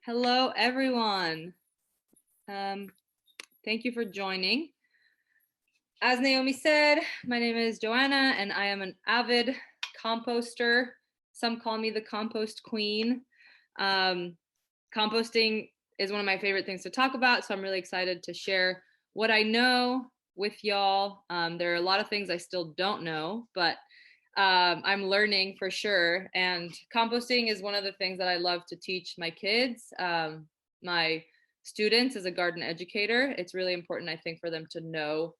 Hello, everyone. Thank you for joining. As Naomi said, my name is Joanna, and I am an avid composter. Some call me the compost queen. Composting is one of my favorite things to talk about, so I'm really excited to share what I know with y'all. There are a lot of things I still don't know, but I'm learning for sure. And composting is one of the things that I love to teach my kids, my students as a garden educator. It's really important, I think, for them to know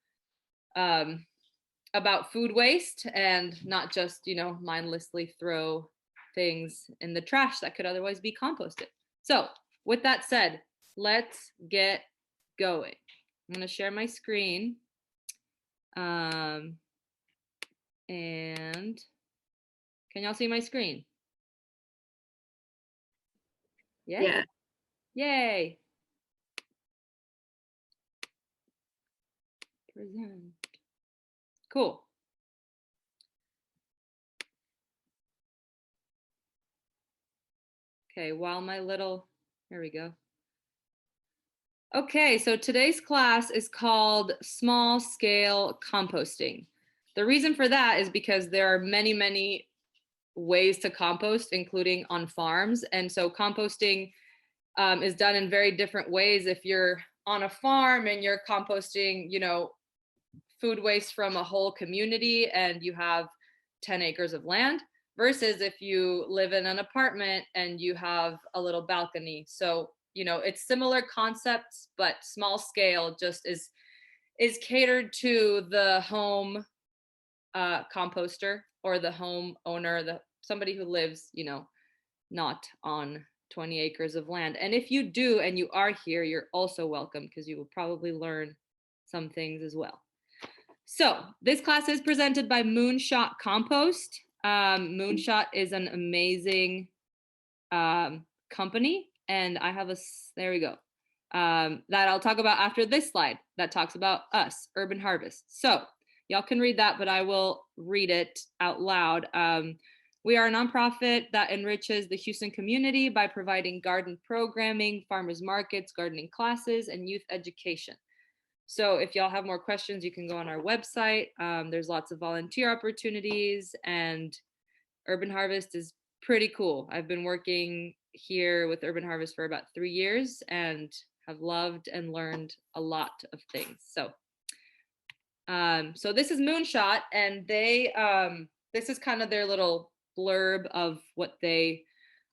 about food waste and not just, mindlessly throw things in the trash that could otherwise be composted. So with that said, let's get going. I'm going to share my screen. And can y'all see my screen? Yeah. Yay. Present. Cool. Okay, here we go. Okay, so today's class is called Small Scale Composting. The reason for that is because there are many, many ways to compost, including on farms. And so composting is done in very different ways. If you're on a farm and you're composting, food waste from a whole community and you have 10 acres of land, versus if you live in an apartment and you have a little balcony. So, it's similar concepts, but small scale just is catered to the home composter or the home owner, somebody who lives, not on 20 acres of land. And if you do and you are here, you're also welcome because you will probably learn some things as well. So this class is presented by Moonshot Compost. Moonshot is an amazing company, and I have there we go, that I'll talk about after this slide that talks about us, Urban Harvest. So y'all can read that, but I will read it out loud. We are a nonprofit that enriches the Houston community by providing garden programming, farmers markets, gardening classes, and youth education. So if y'all have more questions, you can go on our website. There's lots of volunteer opportunities, and Urban Harvest is pretty cool. I've been working here with Urban Harvest for about 3 years and have loved and learned a lot of things. So this is Moonshot, and this is kind of their little blurb of what they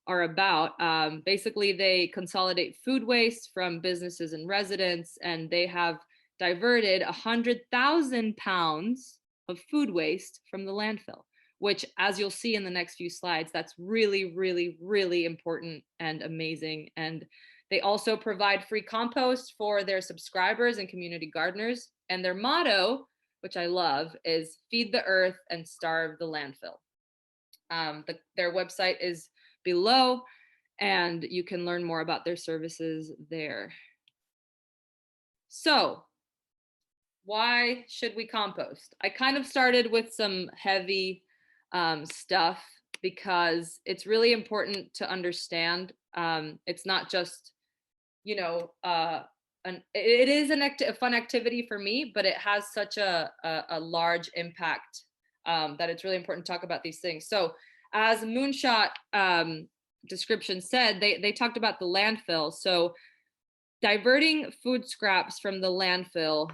are about. Basically, they consolidate food waste from businesses and residents, and they have diverted 100,000 pounds of food waste from the landfill, which, as you'll see in the next few slides, that's really, really, really important and amazing. And they also provide free compost for their subscribers and community gardeners. And their motto, which I love, is feed the earth and starve the landfill. Their website is below, and you can learn more about their services there. So why should we compost? I kind of started with some heavy stuff because it's really important to understand. It's not just, it is a fun activity for me, but it has such a large impact that it's really important to talk about these things. So as Moonshot description said, they talked about the landfill. So diverting food scraps from the landfill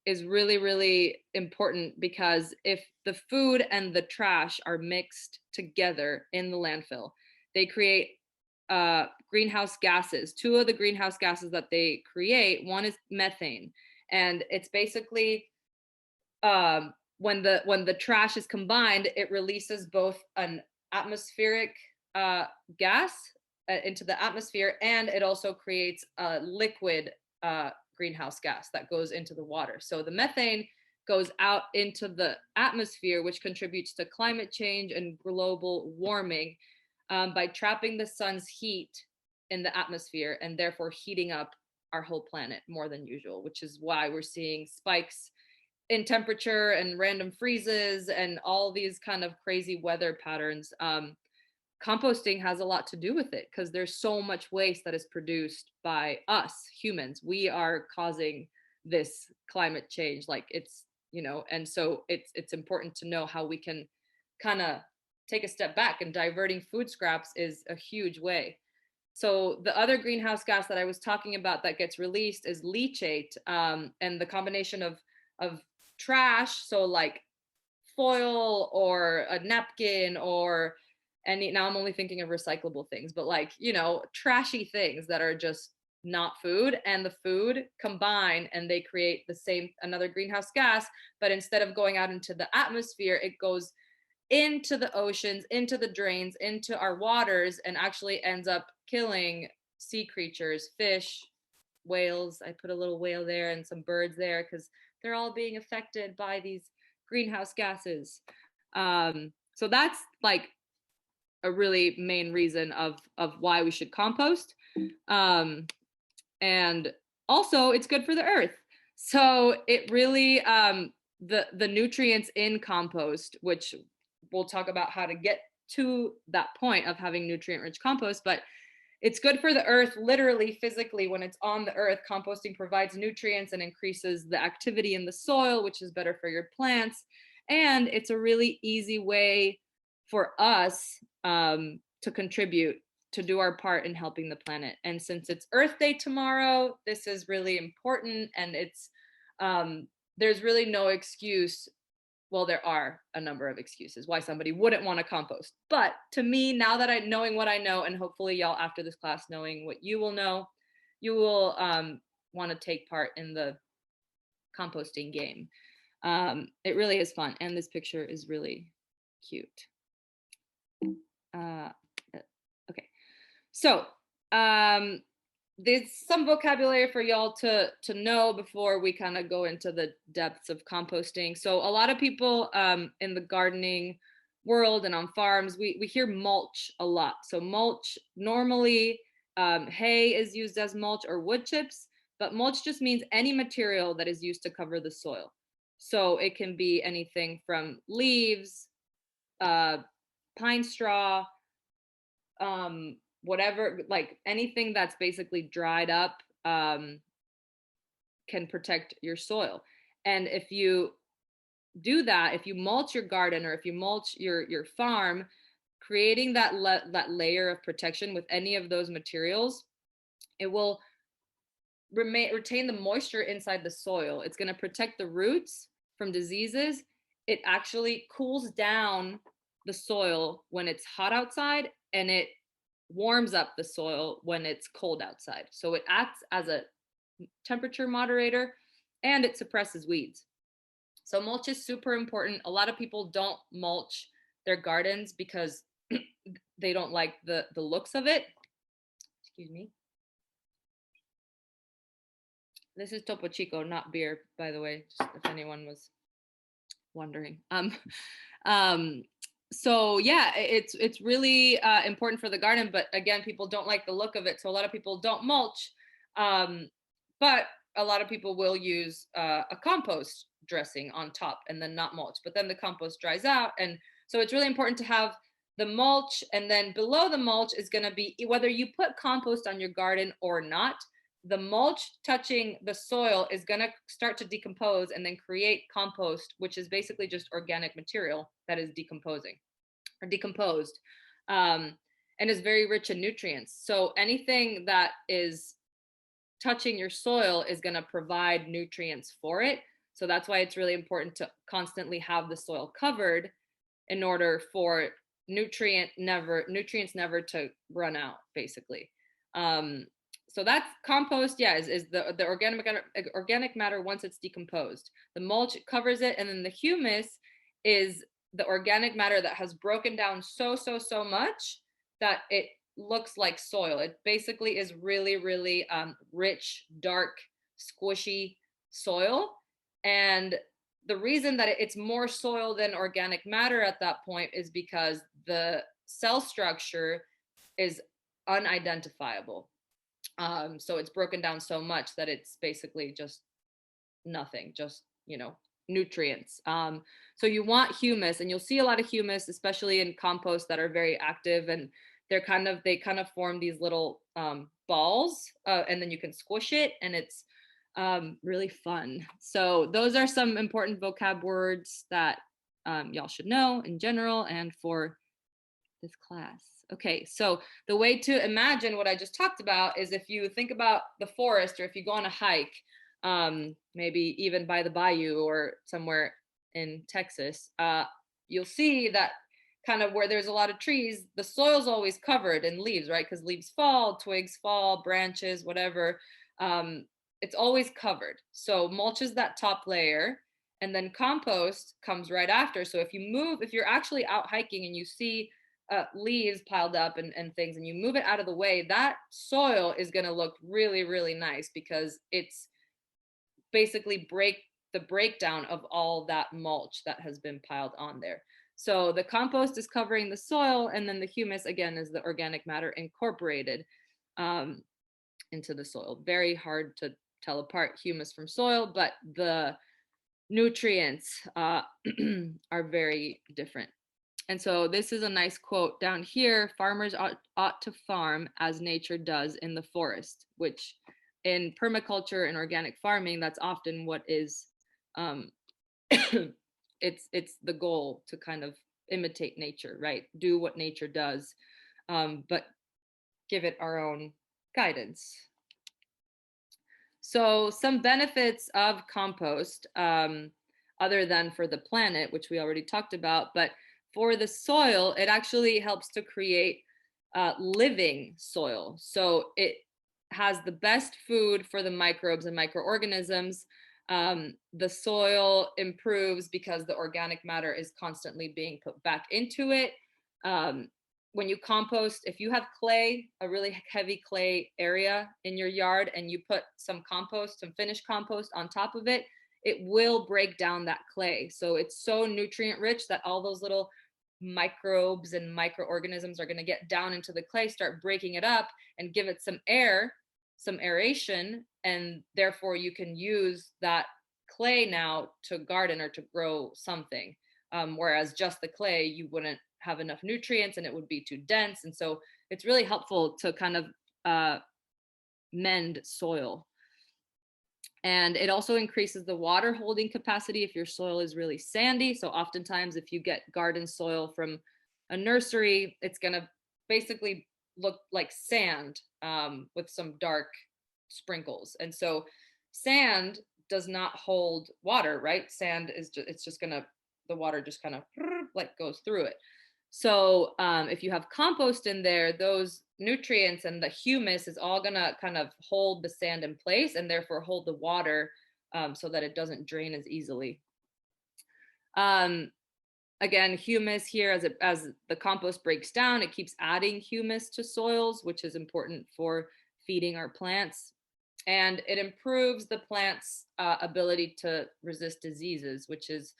is really, really important, because if the food and the trash are mixed together in the landfill, they create greenhouse gases. Two of the greenhouse gases that they create, one is methane, and it's basically when the trash is combined, it releases both an atmospheric gas into the atmosphere, and it also creates a liquid greenhouse gas that goes into the water. So the methane goes out into the atmosphere, which contributes to climate change and global warming by trapping the sun's heat in the atmosphere and therefore heating up our whole planet more than usual, which is why we're seeing spikes in temperature and random freezes and all these kind of crazy weather patterns. composting has a lot to do with it because there's so much waste that is produced by us humans. We are causing this climate change, like it's, and so it's important to know how we can kind of take a step back, and diverting food scraps is a huge way. So the other greenhouse gas that I was talking about that gets released is leachate, and the combination of trash, so like foil or a napkin or any, now I'm only thinking of recyclable things, but like, trashy things that are just not food, and the food combine and they create the same, another greenhouse gas, but instead of going out into the atmosphere, it goes into the oceans, into the drains, into our waters, and actually ends up killing sea creatures, fish, whales. I put a little whale there and some birds there because they're all being affected by these greenhouse gases. So that's like a really main reason of why we should compost. And also it's good for the earth. So it really, the nutrients in compost, which we'll talk about how to get to that point of having nutrient rich compost, but it's good for the earth, literally, physically. When it's on the earth, composting provides nutrients and increases the activity in the soil, which is better for your plants. And it's a really easy way for us to contribute, to do our part in helping the planet. And since it's Earth Day tomorrow, this is really important. And it's there's really no excuse. Well, there are a number of excuses why somebody wouldn't want to compost. But to me, now that knowing what I know, and hopefully y'all after this class knowing what you will know, you will want to take part in the composting game. It really is fun. And this picture is really cute. Okay. So there's some vocabulary for y'all to know before we kind of go into the depths of composting. So a lot of people in the gardening world and on farms, we hear mulch a lot. So mulch, normally hay is used as mulch or wood chips, but mulch just means any material that is used to cover the soil. So it can be anything from leaves, pine straw, whatever, like anything that's basically dried up can protect your soil. And if you do that, if you mulch your garden or if you mulch your farm, creating that layer of protection with any of those materials, it will retain the moisture inside the soil. It's going to protect the roots from diseases. It actually cools down the soil when it's hot outside, and it warms up the soil when it's cold outside. So it acts as a temperature moderator, and it suppresses weeds. So mulch is super important. A lot of people don't mulch their gardens because they don't like the looks of it. Excuse me. This is Topo Chico, not beer, by the way, just if anyone was wondering. So yeah, it's really important for the garden, but again, people don't like the look of it. So a lot of people don't mulch, but a lot of people will use a compost dressing on top and then not mulch, but then the compost dries out. And so it's really important to have the mulch, and then below the mulch is going to be, whether you put compost on your garden or not, the mulch touching the soil is going to start to decompose and then create compost, which is basically just organic material that is decomposing or decomposed, and is very rich in nutrients. So anything that is touching your soil is going to provide nutrients for it. So that's why it's really important to constantly have the soil covered in order for nutrients never to run out, basically. So that's compost, yeah, is the organic matter once it's decomposed. The mulch covers it, and then the humus is the organic matter that has broken down so much that it looks like soil. It basically is really, really rich, dark, squishy soil. And the reason that it's more soil than organic matter at that point is because the cell structure is unidentifiable. So it's broken down so much that it's basically just nothing, just, nutrients. So you want humus, and you'll see a lot of humus, especially in compost that are very active, and they kind of form these little balls, and then you can squish it, and it's really fun. So those are some important vocab words that y'all should know in general and for this class. Okay, so the way to imagine what I just talked about is if you think about the forest, or if you go on a hike, maybe even by the bayou or somewhere in Texas, you'll see that kind of where there's a lot of trees, the soil's always covered in leaves, right? Because leaves fall, twigs fall, branches, whatever. It's always covered. So mulch is that top layer, and then compost comes right after. So if you're actually out hiking and you see leaves piled up and things, and you move it out of the way, that soil is going to look really, really nice, because it's basically the breakdown of all that mulch that has been piled on there. So the compost is covering the soil, and then the humus, again, is the organic matter incorporated into the soil. Very hard to tell apart humus from soil, but the nutrients are very different. And so this is a nice quote down here: farmers ought to farm as nature does in the forest, which in permaculture and organic farming, that's often what is, it's the goal, to kind of imitate nature, right? Do what nature does, but give it our own guidance. So some benefits of compost, other than for the planet, which we already talked about, but for the soil, it actually helps to create living soil. So it has the best food for the microbes and microorganisms. The soil improves because the organic matter is constantly being put back into it. When you compost, if you have clay, a really heavy clay area in your yard, and you put some finished compost on top of it, it will break down that clay. So it's so nutrient rich that all those little microbes and microorganisms are going to get down into the clay, start breaking it up, and give it some air, some aeration, and therefore you can use that clay now to garden or to grow something. Whereas just the clay, you wouldn't have enough nutrients and it would be too dense. And so it's really helpful to kind of mend soil. And it also increases the water holding capacity if your soil is really sandy. So oftentimes if you get garden soil from a nursery, it's going to basically look like sand with some dark sprinkles. And so sand does not hold water, right? Sand is just going to, the water just kind of like goes through it. So if you have compost in there, those nutrients and the humus is all gonna kind of hold the sand in place, and therefore hold the water so that it doesn't drain as easily. Again, humus here, as the compost breaks down, it keeps adding humus to soils, which is important for feeding our plants. And it improves the plant's ability to resist diseases, which is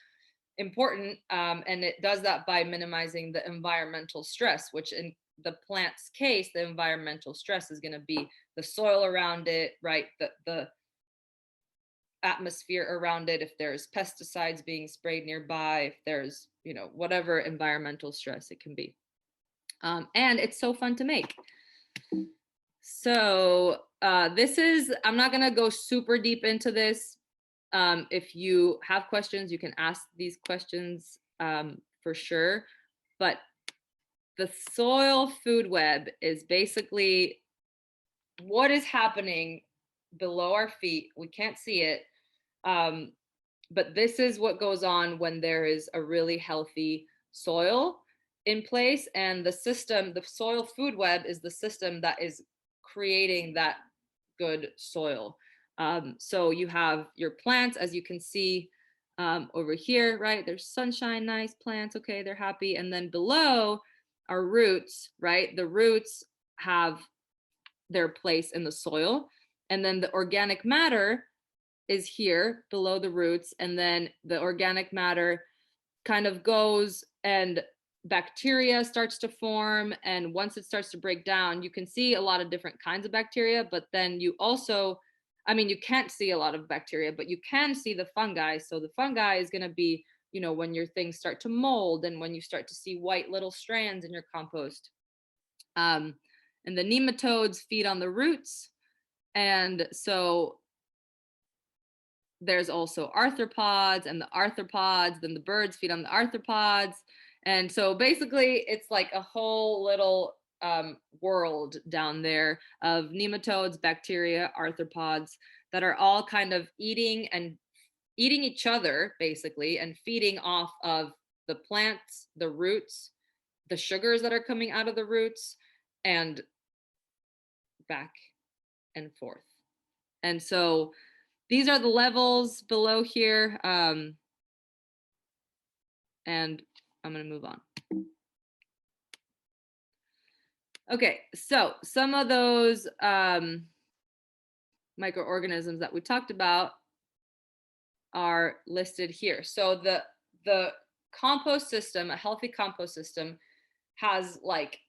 important, and it does that by minimizing the environmental stress, which in the plant's case, the environmental stress is going to be the soil around it, right? The atmosphere around it, if there's pesticides being sprayed nearby, if there's, whatever environmental stress it can be. And it's so fun to make. So I'm not going to go super deep into this. If you have questions, you can ask these questions for sure. But the soil food web is basically what is happening below our feet. We can't see it, but this is what goes on when there is a really healthy soil in place. And the soil food web is the system that is creating that good soil. So you have your plants, as you can see over here, right? There's sunshine, nice plants. Okay, they're happy. And then below are roots, right? The roots have their place in the soil. And then the organic matter is here below the roots. And then the organic matter kind of goes, and bacteria starts to form. And once it starts to break down, you can see a lot of different kinds of bacteria, but then you also I mean, you can't see a lot of bacteria, but you can see the fungi. So the fungi is going to be, when your things start to mold and when you start to see white little strands in your compost. And the nematodes feed on the roots. And so there's also arthropods, and the arthropods, then the birds feed on the arthropods. And so basically it's like a whole little world down there of nematodes, bacteria, arthropods that are all kind of eating each other basically, and feeding off of the plants, the roots, the sugars that are coming out of the roots, and back and forth. And so these are the levels below here. And I'm going to move on. Okay, so some of those microorganisms that we talked about are listed here. So the compost system, a healthy compost system, has like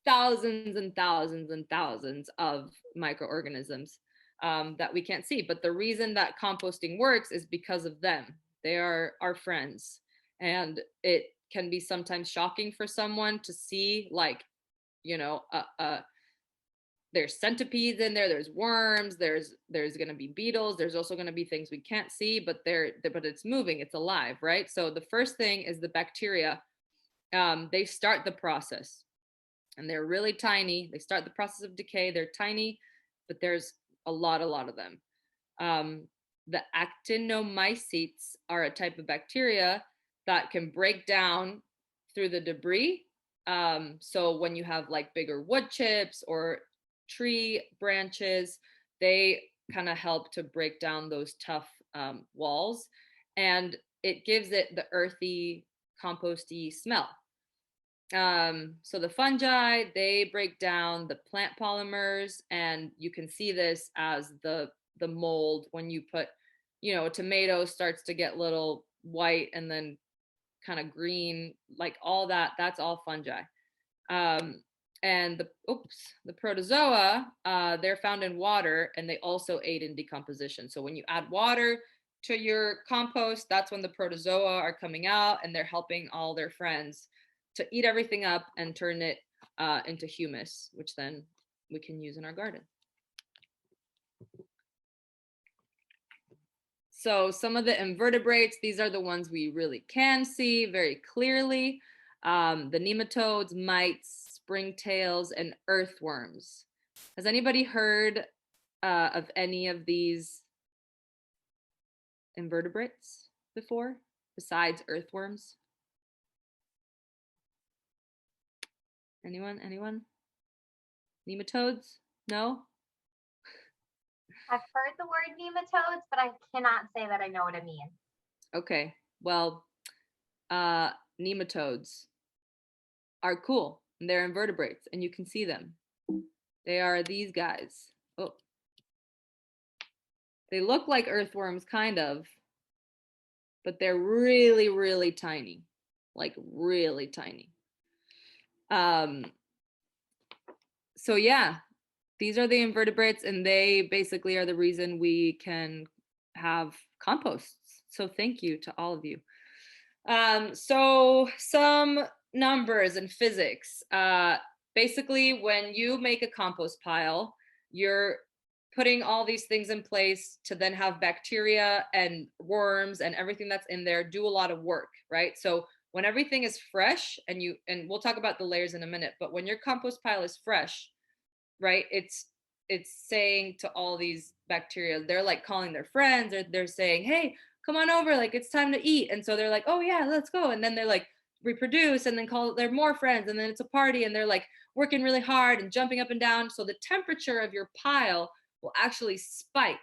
thousands and thousands and thousands of microorganisms that we can't see. But the reason that composting works is because of them. They are our friends. And it can be sometimes shocking for someone to see, like, there's centipedes in there, there's worms, there's going to be beetles, there's also going to be things we can't see, but it's moving, it's alive, right? So the first thing is the bacteria. They start the process, and they're really tiny. They start the process of decay. They're tiny, but there's a lot of them. The actinomycetes are a type of bacteria that can break down through the debris. So when you have like bigger wood chips or tree branches, they kind of help to break down those tough walls, and it gives it the earthy, composty smell. So the fungi, they break down the plant polymers, and you can see this as the mold when you put, a tomato starts to get little white and then kind of green, like all that's all fungi. And the protozoa, they're found in water, and they also aid in decomposition. So when you add water to your compost, that's when the protozoa are coming out, and they're helping all their friends to eat everything up and turn it into humus, which then we can use in our garden. So some of the invertebrates, these are the ones we really can see very clearly. The nematodes, mites, springtails, and earthworms. Has anybody heard of any of these invertebrates before, besides earthworms? Anyone? Nematodes? No? I've heard the word nematodes, but I cannot say that I know what it means. Okay, well, nematodes are cool. And they're invertebrates, and you can see them. They are these guys. Oh, they look like earthworms, kind of, but they're really, really tiny, like really tiny. So yeah, these are the invertebrates, and they basically are the reason we can have composts. So thank you to all of you. So some numbers and physics. Basically, when you make a compost pile, you're putting all these things in place to then have bacteria and worms and everything that's in there do a lot of work, right? So when everything is fresh, and we'll talk about the layers in a minute, but when your compost pile is fresh, right, it's saying to all these bacteria, they're like calling their friends, or they're saying, hey, come on over, like it's time to eat. And so they're like, oh yeah, let's go. And then they're like reproduce, and then call their more friends, and then it's a party, and they're like working really hard and jumping up and down. So the temperature of your pile will actually spike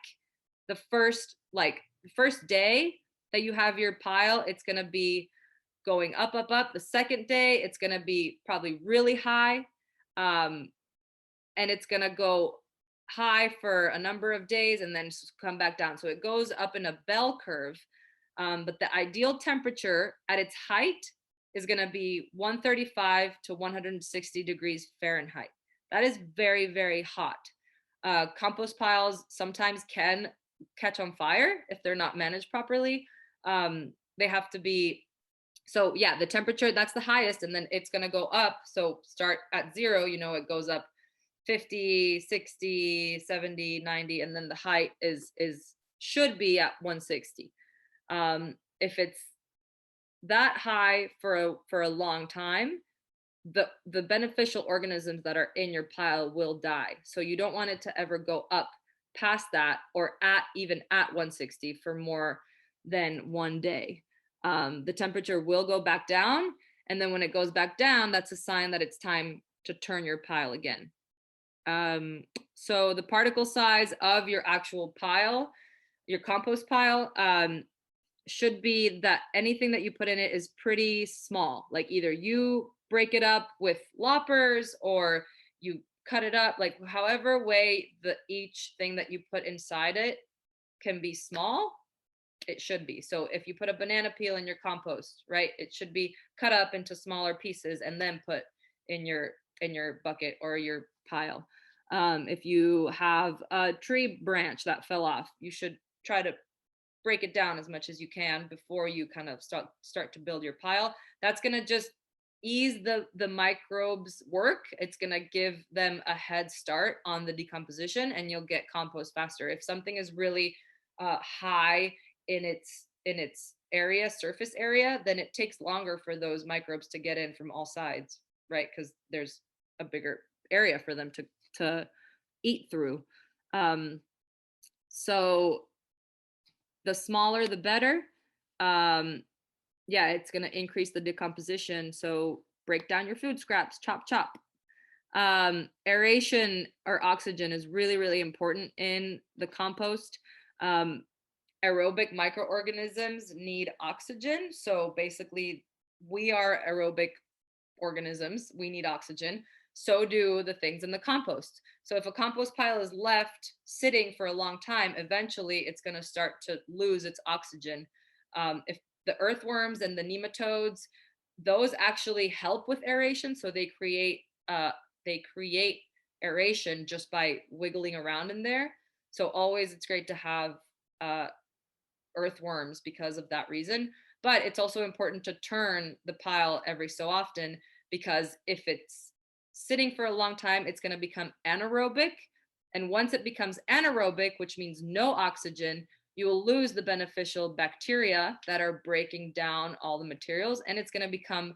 the first day that you have your pile. It's going to be going up. The second day, it's going to be probably really high, and it's going to go high for a number of days and then come back down. So it goes up in a bell curve. But the ideal temperature at its height is going to be 135 to 160 degrees Fahrenheit. That is very, very hot. Compost piles sometimes can catch on fire if they're not managed properly. They have to be, so yeah, the temperature, that's the highest, and then it's going to go up. So start at 0, it goes up 50, 60, 70, 90, and then the height is should be at 160. If it's that high for a long time, the beneficial organisms that are in your pile will die. So you don't want it to ever go up past that, or even at 160 for more than one day. The temperature will go back down, and then when it goes back down, that's a sign that it's time to turn your pile again. So the particle size of your actual pile, your compost pile, should be that anything that you put in it is pretty small. Like either you break it up with loppers or you cut it up, like however way each thing that you put inside it can be small, it should be. So if you put a banana peel in your compost, right, it should be cut up into smaller pieces and then put in your bucket or your pile. If you have a tree branch that fell off, you should try to break it down as much as you can before you kind of start to build your pile. That's going to just ease the microbes work. It's going to give them a head start on the decomposition, and you'll get compost faster. If something is really high in its surface area, then it takes longer for those microbes to get in from all sides, right? Because there's a bigger area for them to eat through. So the smaller the better. It's going to increase the decomposition. So break down your food scraps, chop chop. Aeration or oxygen is really, really important in the compost. Aerobic microorganisms need oxygen. So basically, we are aerobic organisms. We need oxygen. So do the things in the compost. So if a compost pile is left sitting for a long time, eventually it's going to start to lose its oxygen. If the earthworms and the nematodes, those actually help with aeration. So they create aeration just by wiggling around in there. So always it's great to have earthworms because of that reason. But it's also important to turn the pile every so often, because if it's sitting for a long time, it's going to become anaerobic. And once it becomes anaerobic, which means no oxygen, you will lose the beneficial bacteria that are breaking down all the materials, and it's going to become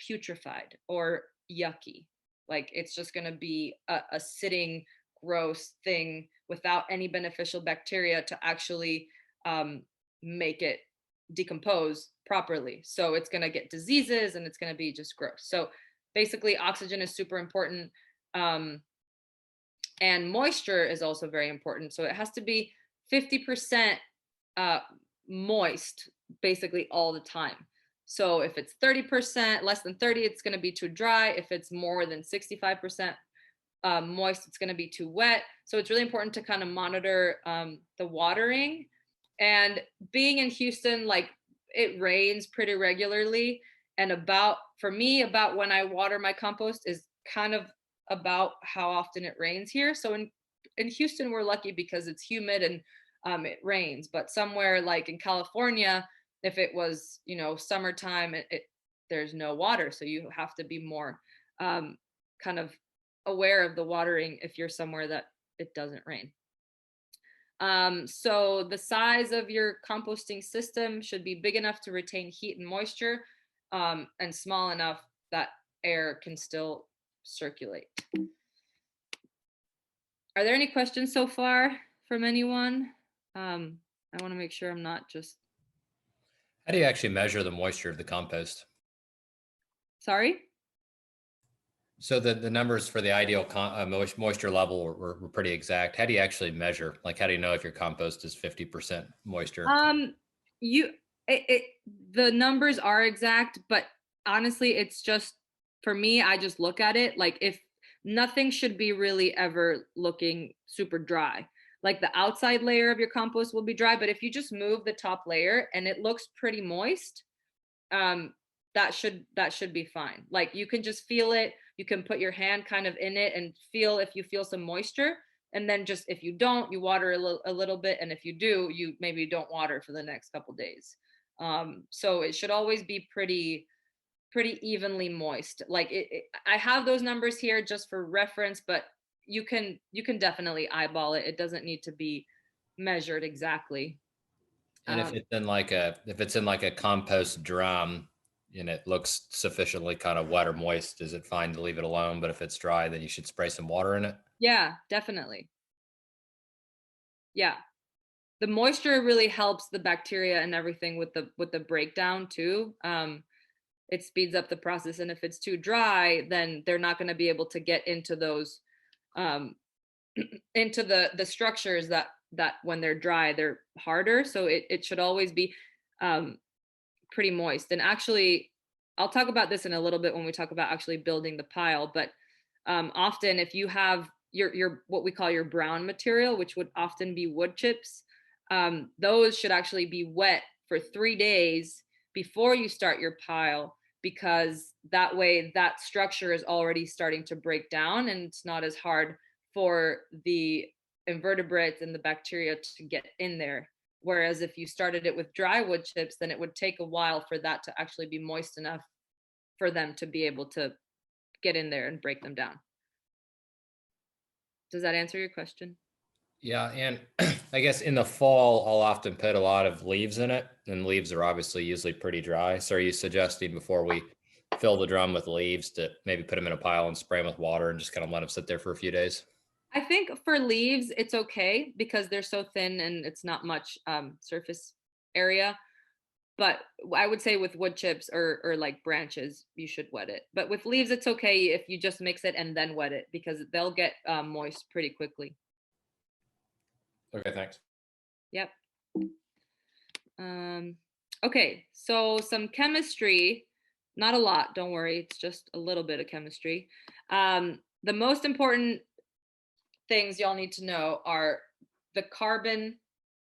putrefied or yucky. Like it's just going to be a sitting gross thing without any beneficial bacteria to actually make it decompose properly. So it's going to get diseases and it's going to be just gross. So basically oxygen is super important. And moisture is also very important. So it has to be 50% moist basically all the time. So if it's 30%, less than 30, it's going to be too dry. If it's more than 65% moist, it's going to be too wet. So it's really important to kind of monitor the watering. And being in Houston, like it rains pretty regularly. And for me, about when I water my compost is kind of about how often it rains here. So in Houston, we're lucky because it's humid and it rains. But somewhere like in California, if it was, summertime, there's no water. So you have to be more kind of aware of the watering if you're somewhere that it doesn't rain. So the size of your composting system should be big enough to retain heat and moisture, and small enough that air can still circulate. Are there any questions so far from anyone? I want to make sure I'm not just... How do you actually measure the moisture of the compost? Sorry? So the numbers for the ideal moisture level were pretty exact. How do you actually measure? Like, how do you know if your compost is 50% moisture? The numbers are exact, but honestly, it's just, for me, I just look at it like if nothing should be really ever looking super dry. Like the outside layer of your compost will be dry, but if you just move the top layer and it looks pretty moist, that should be fine. Like you can just feel it. You can put your hand kind of in it and feel if you feel some moisture, And then just if you don't, you water a little bit. And if you do, you maybe don't water for the next couple days. So it should always be pretty evenly moist. Like I have those numbers here just for reference, but you can definitely eyeball it. It doesn't need to be measured exactly. And if it's in like a compost drum and it looks sufficiently kind of wet or moist, is it fine to leave it alone? But if it's dry, then you should spray some water in it. Yeah, definitely. Yeah. The moisture really helps the bacteria and everything with the breakdown too. It speeds up the process, and if it's too dry, then they're not going to be able to get into those into the structures that when they're dry they're harder. So it should always be pretty moist. And actually, I'll talk about this in a little bit when we talk about actually building the pile, but often if you have your what we call your brown material, which would often be wood chips, those should actually be wet for 3 days before you start your pile, because that way that structure is already starting to break down and it's not as hard for the invertebrates and the bacteria to get in there. Whereas if you started it with dry wood chips, then it would take a while for that to actually be moist enough for them to be able to get in there and break them down. Does that answer your question? Yeah, and I guess in the fall, I'll often put a lot of leaves in it, and leaves are obviously usually pretty dry. So are you suggesting before we fill the drum with leaves to maybe put them in a pile and spray them with water and just kind of let them sit there for a few days? I think for leaves, it's okay because they're so thin and it's not much surface area. But I would say with wood chips or like branches, you should wet it. But with leaves, it's okay if you just mix it and then wet it, because they'll get moist pretty quickly. Okay, thanks. Yep. Okay, so some chemistry, not a lot, don't worry, it's just a little bit of chemistry. The most important things y'all need to know are the carbon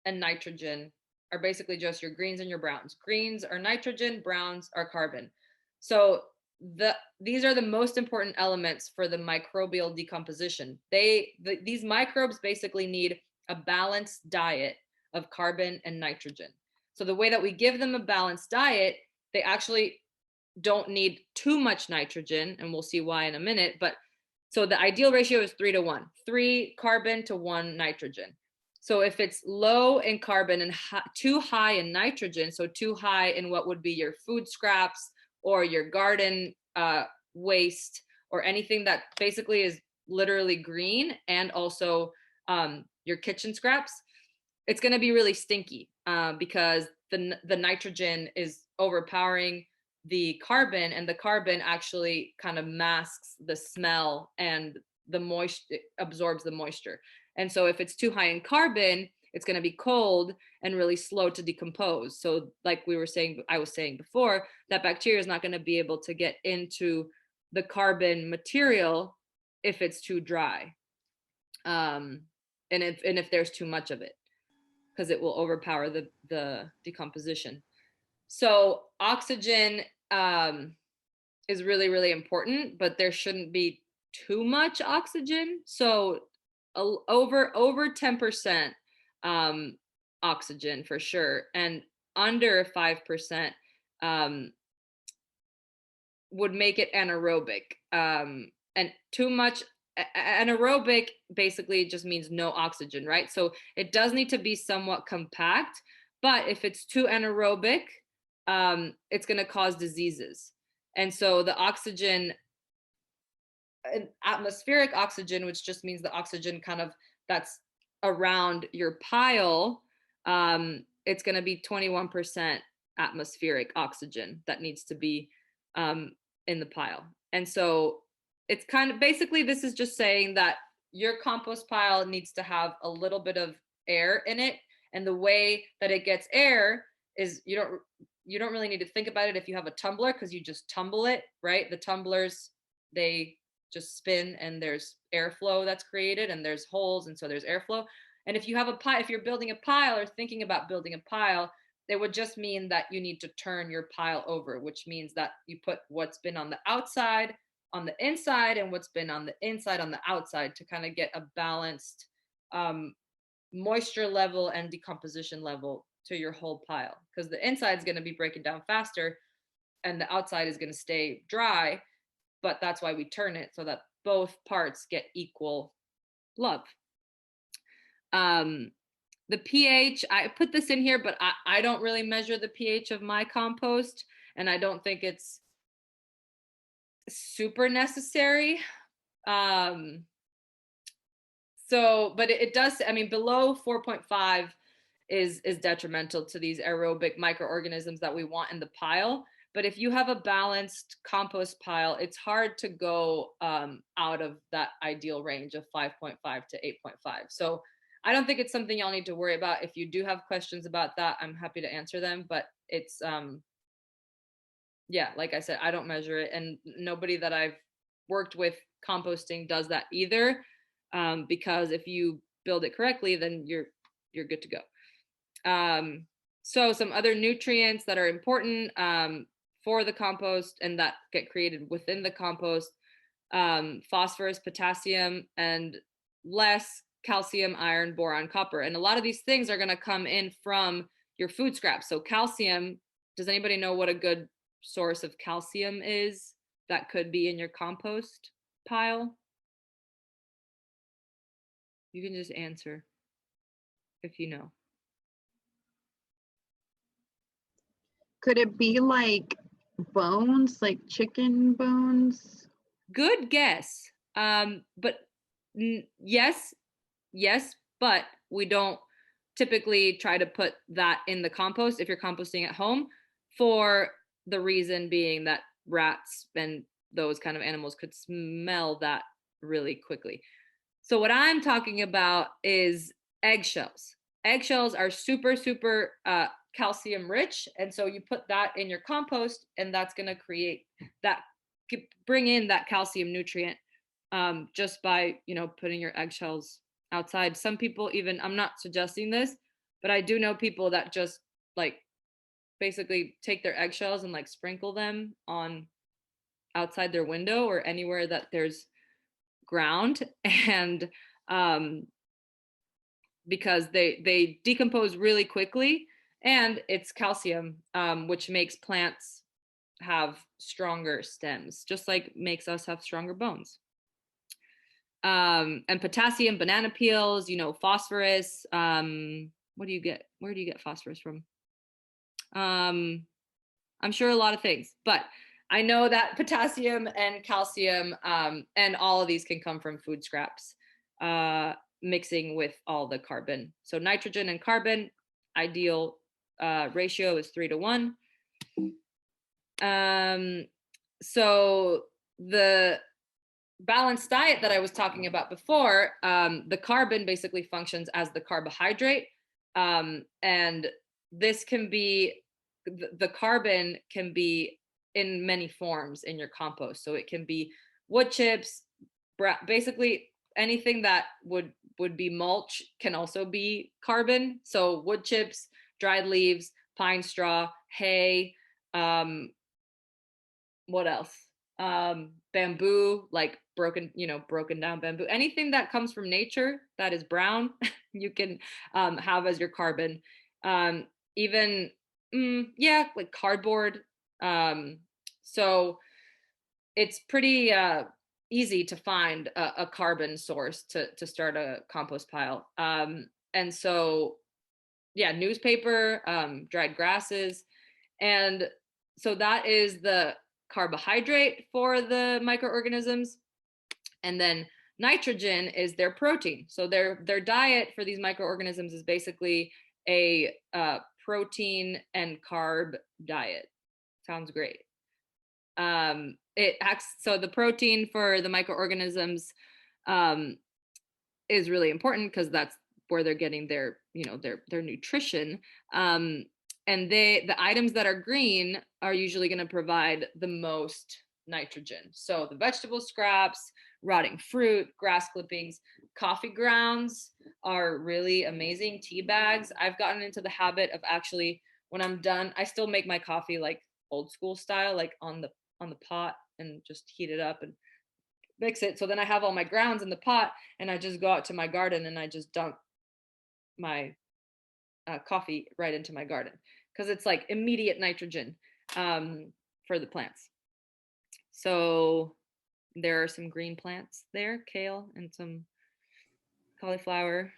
and nitrogen are basically just your greens and your browns. Greens are nitrogen, browns are carbon. So these are the most important elements for the microbial decomposition. These microbes basically need a balanced diet of carbon and nitrogen. So the way that we give them a balanced diet, they actually don't need too much nitrogen, and we'll see why in a minute. But so the ideal ratio is 3 to 1, 3 carbon to 1 nitrogen. So if it's low in carbon and too high in nitrogen, so too high in what would be your food scraps or your garden waste or anything that basically is literally green, and also your kitchen scraps, it's going to be really stinky because the nitrogen is overpowering the carbon, and the carbon actually kind of masks the smell and the moisture, absorbs the moisture. And so if it's too high in carbon, it's going to be cold and really slow to decompose. So like I was saying before, that bacteria is not going to be able to get into the carbon material if it's too dry. And if there's too much of it, because it will overpower the decomposition. So oxygen is really, really important, but there shouldn't be too much oxygen. So over 10% oxygen for sure, and under 5% would make it anaerobic. And too much anaerobic basically just means no oxygen, right? So it does need to be somewhat compact, but if it's too anaerobic, it's going to cause diseases. And so the oxygen, atmospheric oxygen, which just means the oxygen kind of that's around your pile, it's going to be 21% atmospheric oxygen that needs to be in the pile. And so it's kind of basically, this is just saying that your compost pile needs to have a little bit of air in it. And the way that it gets air is you don't really need to think about it if you have a tumbler, because you just tumble it, right? The tumblers, they just spin and there's airflow that's created and there's holes, and so there's airflow. And if you have a pile, if you're building a pile or thinking about building a pile, it would just mean that you need to turn your pile over, which means that you put what's been on the outside on the inside and what's been on the inside on the outside to kind of get a balanced moisture level and decomposition level to your whole pile, because the inside is going to be breaking down faster and the outside is going to stay dry. But that's why we turn it, so that both parts get equal love. The pH, I put this in here, but I don't really measure the pH of my compost, and I don't think it's super necessary. So, but it does, I mean, below 4.5 is detrimental to these aerobic microorganisms that we want in the pile. But if you have a balanced compost pile, it's hard to go out of that ideal range of 5.5 to 8.5. So I don't think it's something y'all need to worry about. If you do have questions about that, I'm happy to answer them. But it's, yeah, like I said, I don't measure it. And nobody that I've worked with composting does that either. Because if you build it correctly, then you're good to go. So some other nutrients that are important for the compost and that get created within the compost: phosphorus, potassium, and less calcium, iron, boron, copper. And a lot of these things are going to come in from your food scraps. So calcium, does anybody know what a good source of calcium is that could be in your compost pile? You can just answer if you know. Could it be like bones, like chicken bones? Good guess. But yes, but we don't typically try to put that in the compost if you're composting at home, for the reason being that rats and those kind of animals could smell that really quickly. So what I'm talking about is eggshells. Eggshells are super calcium rich, and so you put that in your compost, and that's going to create that, bring in that calcium nutrient just by putting your eggshells outside. Some people even, I'm not suggesting this, but I do know people that just like basically take their eggshells and like sprinkle them on outside their window or anywhere that there's ground, and because they decompose really quickly, and it's calcium, which makes plants have stronger stems, just like makes us have stronger bones. And potassium, banana peels, phosphorus. What do you get? Where do you get phosphorus from? I'm sure a lot of things, but I know that potassium and calcium and all of these can come from food scraps mixing with all the carbon. So nitrogen and carbon, ideal ratio is 3:1. So the balanced diet that I was talking about before, the carbon basically functions as the carbohydrate, and this can be, the carbon can be in many forms in your compost. So it can be wood chips, basically anything that would be mulch can also be carbon. So wood chips, dried leaves, pine straw, hay, what else? Bamboo, like broken down bamboo, anything that comes from nature that is brown, you can have as your carbon. Even like cardboard. So it's pretty easy to find a carbon source to start a compost pile. And so newspaper, dried grasses, and so that is the carbohydrate for the microorganisms. And then nitrogen is their protein. So their diet for these microorganisms is basically a protein and carb diet. Sounds great. It acts, so the protein for the microorganisms is really important because that's where they're getting their nutrition. And the items that are green are usually going to provide the most nitrogen. So the vegetable scraps, rotting fruit, grass clippings, coffee grounds are really amazing. Tea bags. I've gotten into the habit of actually, when I'm done, I still make my coffee like old school style, like on the pot, and just heat it up and mix it. So then I have all my grounds in the pot, and I just go out to my garden and I just dump my coffee right into my garden, because it's like immediate nitrogen for the plants. So there are some green plants there, kale and some cauliflower.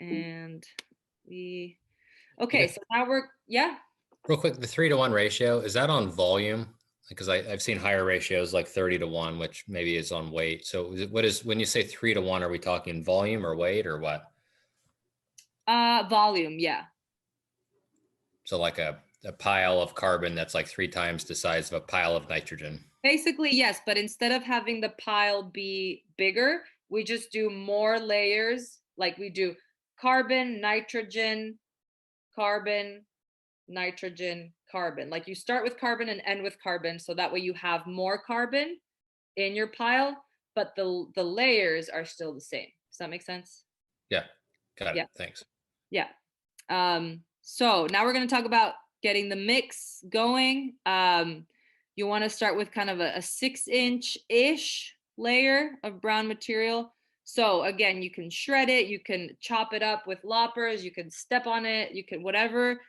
And okay, so now yeah. Real quick, the 3-to-1 ratio, is that on volume? Because I've seen higher ratios like 30-to-1, which maybe is on weight. So when you say 3-to-1, are we talking volume or weight or what? Volume, yeah. So like a pile of carbon that's like 3 times the size of a pile of nitrogen. Basically, yes, but instead of having the pile be bigger, we just do more layers. Like we do carbon, nitrogen, carbon, nitrogen, carbon. Like you start with carbon and end with carbon, so that way you have more carbon in your pile, but the layers are still the same. Does that make sense? Yeah, got it. Yeah. Thanks. Yeah. So now we're going to talk about getting the mix going. You want to start with kind of a 6-inch-ish layer of brown material. So again, you can shred it, you can chop it up with loppers, you can step on it, you can whatever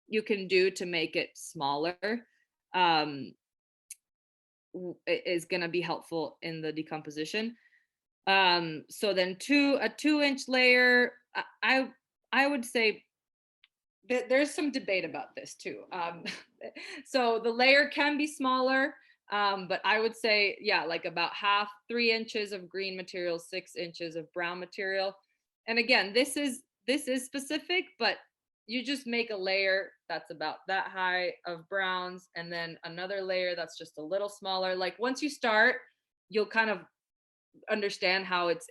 you can do to make it smaller. Is going to be helpful in the decomposition. So then a 2-inch layer, I would say there's some debate about this too. So the layer can be smaller, but I would say, yeah, like about 3 inches of green material, 6 inches of brown material. And again, this is specific, but you just make a layer that's about that high of browns, and then another layer that's just a little smaller. Like once you start, you'll kind of understand how it's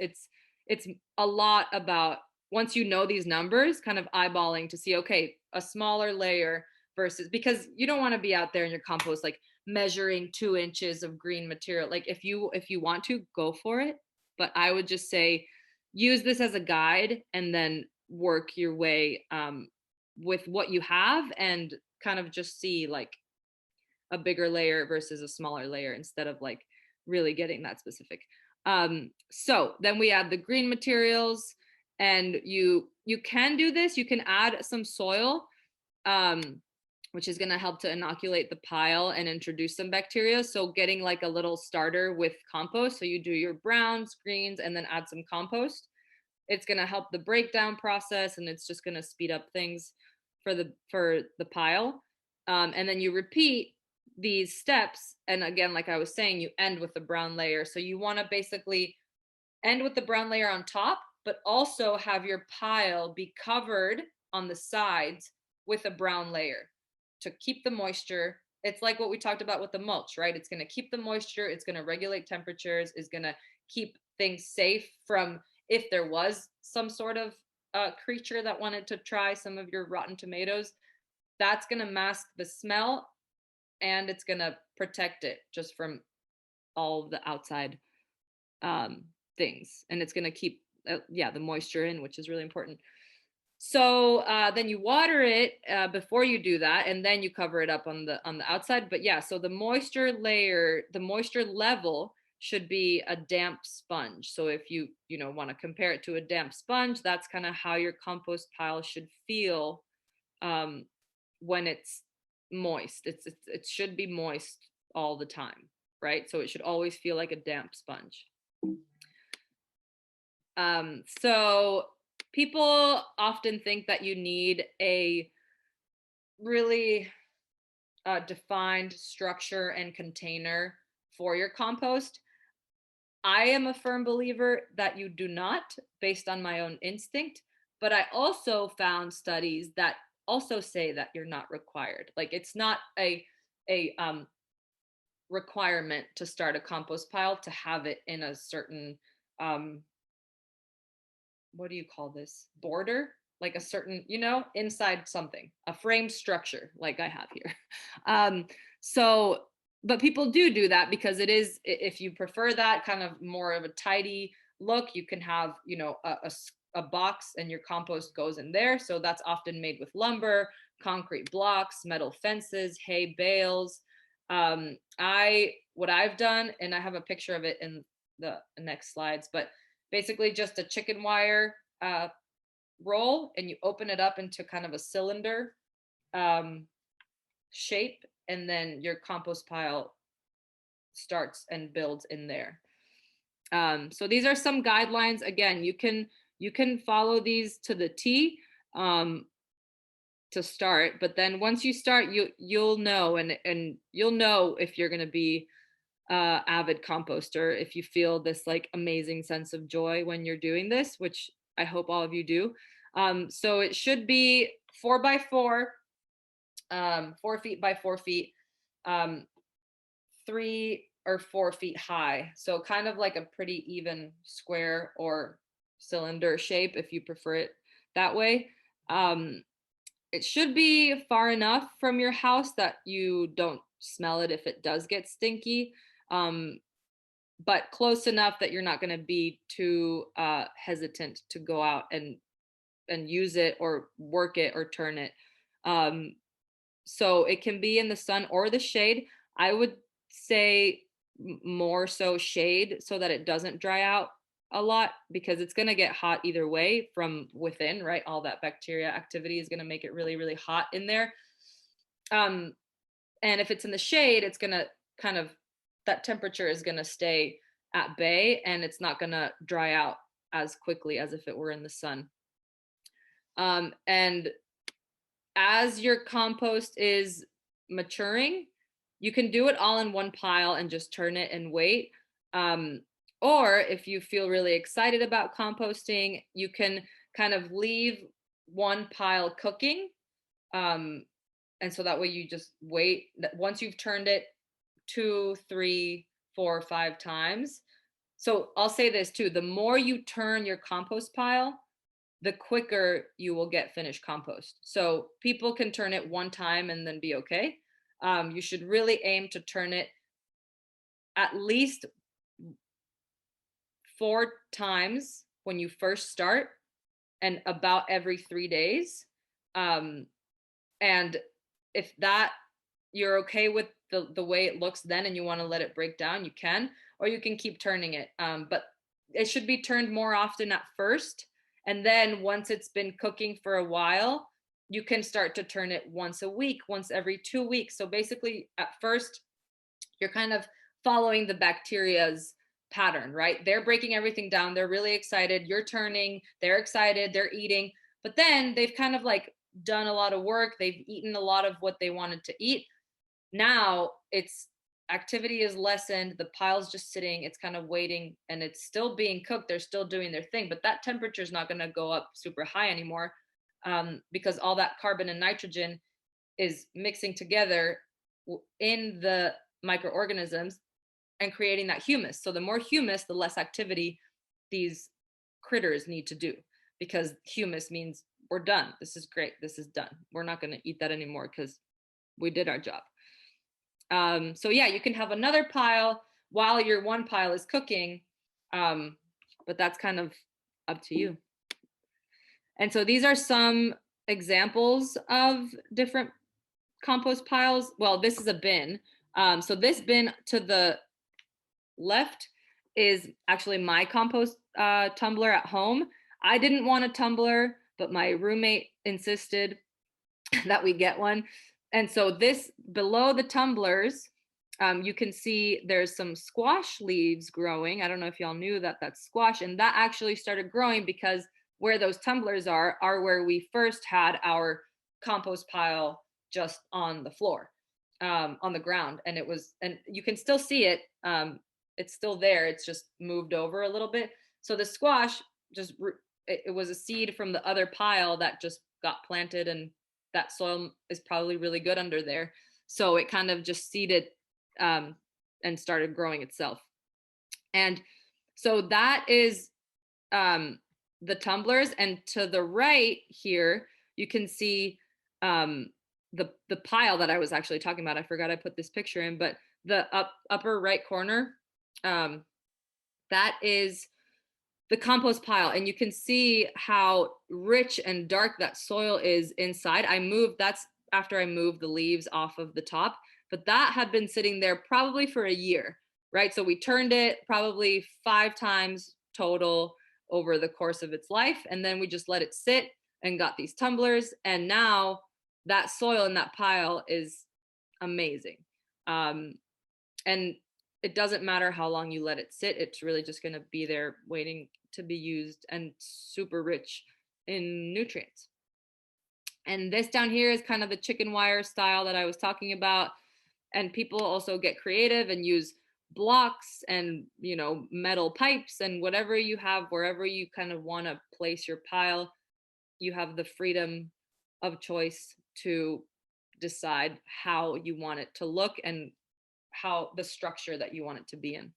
a lot about, once you know these numbers, kind of eyeballing to see, okay, a smaller layer versus, because you don't want to be out there in your compost like measuring 2 inches of green material. Like if you want to, go for it, but I would just say use this as a guide and then work your way with what you have, and kind of just see like a bigger layer versus a smaller layer instead of like really getting that specific. So then we add the green materials, and you can do this. You can add some soil, which is going to help to inoculate the pile and introduce some bacteria. So getting like a little starter with compost. So you do your browns, greens, and then add some compost. It's going to help the breakdown process, and it's just going to speed up things for the pile. And then you repeat these steps, and again, like I was saying, you end with the brown layer. So you want to basically end with the brown layer on top, but also have your pile be covered on the sides with a brown layer to keep the moisture. It's like what we talked about with the mulch, right? It's going to keep the moisture, it's going to regulate temperatures, is going to keep things safe from, if there was some sort of creature that wanted to try some of your rotten tomatoes, that's going to mask the smell, and it's going to protect it just from all of the outside things. And it's going to keep, the moisture in, which is really important. So then you water it before you do that, and then you cover it up on the outside. But yeah, so the moisture level should be a damp sponge. So if you want to compare it to a damp sponge, that's kind of how your compost pile should feel when it's moist. It should be moist all the time, right? So it should always feel like a damp sponge. So people often think that you need a really defined structure and container for your compost. I am a firm believer that you do not, based on my own instinct, but I also found studies that also say that you're not required. Like it's not a requirement to start a compost pile to have it in a certain what do you call this, border, like a certain, inside something, a frame structure like I have here. So but people do that because it is, if you prefer that kind of more of a tidy look, you can have a box and your compost goes in there. So that's often made with lumber, concrete blocks, metal fences, hay bales. What I've done, and I have a picture of it in the next slides, but basically just a chicken wire roll, and you open it up into kind of a cylinder shape, and then your compost pile starts and builds in there. So these are some guidelines. Again, you can follow these to the T to start, but then once you start, you'll know, and you'll know if you're going to be avid composter, if you feel this like amazing sense of joy when you're doing this, which I hope all of you do. So it should be 4 by 4, 4 feet by 4 feet, 3 or 4 feet high. So kind of like a pretty even square or cylinder shape if you prefer it that way. It should be far enough from your house that you don't smell it if it does get stinky, but close enough that you're not going to be too hesitant to go out and use it or work it or turn it. So it can be in the sun or the shade. I would say more so shade so that it doesn't dry out a lot, because it's going to get hot either way from within, right? All that bacteria activity is going to make it really, really hot in there. And if it's in the shade, it's going to kind of, that temperature is going to stay at bay, and it's not going to dry out as quickly as if it were in the sun. And as your compost is maturing, you can do it all in one pile and just turn it and wait. Or if you feel really excited about composting, you can kind of leave one pile cooking. And so that way you just wait. Once you've turned it 2, 3, 4, 5 times. So I'll say this too, the more you turn your compost pile, the quicker you will get finished compost. So people can turn it one time and then be okay. You should really aim to turn it at least 4 times when you first start, and about every 3 days. And if that you're okay with the way it looks then, and you want to let it break down, you can, or you can keep turning it. But it should be turned more often at first. And then once it's been cooking for a while, you can start to turn it once a week, once every 2 weeks. So basically at first, you're kind of following the bacteria's pattern, right? They're breaking everything down. They're really excited. You're turning, they're excited, they're eating. But then they've kind of like done a lot of work. They've eaten a lot of what they wanted to eat. Now it's activity is lessened. The pile's just sitting. It's kind of waiting, and it's still being cooked. They're still doing their thing, but that temperature is not going to go up super high anymore, because all that carbon and nitrogen is mixing together in the microorganisms and creating that humus. So the more humus, the less activity these critters need to do, because humus means we're done. This is great. This is done. We're not going to eat that anymore because we did our job. So yeah, you can have another pile while your one pile is cooking, but that's kind of up to you. And so these are some examples of different compost piles. Well, this is a bin. So this bin to the left is actually my compost tumbler at home. I didn't want a tumbler, but my roommate insisted that we get one. And so this, below the tumblers, you can see there's some squash leaves growing. I don't know if y'all knew that that's squash, and that actually started growing because where those tumblers are where we first had our compost pile just on the floor, on the ground. And it was, and you can still see it. It's still there. It's just moved over a little bit. So the squash just, it was a seed from the other pile that just got planted, and that soil is probably really good under there. So it kind of just seeded and started growing itself. And so that is the tumblers. And to the right here, you can see the pile that I was actually talking about. I forgot I put this picture in, but the upper right corner, that is the compost pile. And you can see how rich and dark that soil is inside. That's after I moved the leaves off of the top, but that had been sitting there probably for a year. right? So we turned it probably 5 times total over the course of its life. And then we just let it sit and got these tumblers. And now that soil in that pile is amazing. And it doesn't matter how long you let it sit. It's really just going to be there waiting to be used and super rich in nutrients. And this down here is kind of the chicken wire style that I was talking about. And people also get creative and use blocks and, you know, metal pipes and whatever you have, wherever you kind of want to place your pile, you have the freedom of choice to decide how you want it to look and how the structure that you want it to be in.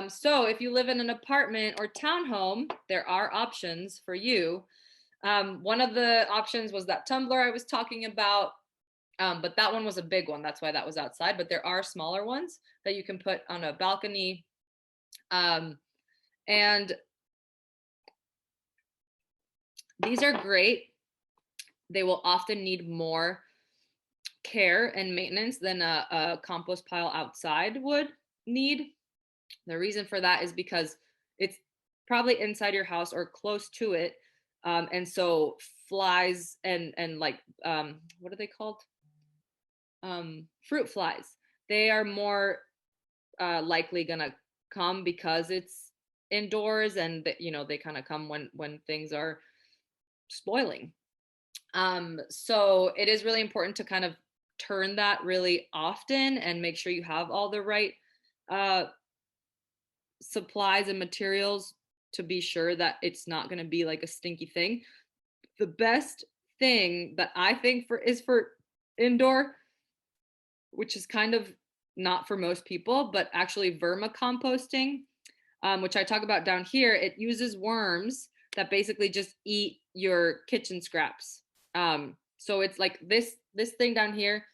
So if you live in an apartment or townhome, there are options for you. One of the options was that tumbler I was talking about, but that one was a big one. That's why that was outside, but there are smaller ones that you can put on a balcony. And these are great. They will often need more care and maintenance than a compost pile outside would need. The reason for that is because it's probably inside your house or close to it. And so flies and like, what are they called? Fruit flies. They are more likely gonna come because it's indoors, and you know, they kind of come when things are spoiling. So it is really important to kind of turn that really often and make sure you have all the right supplies and materials to be sure that it's not going to be like a stinky thing. The best thing that I think is for indoor, which is kind of not for most people, but actually Verma composting, which I talk about down here. It uses worms that basically just eat your kitchen scraps. So it's like this thing down here.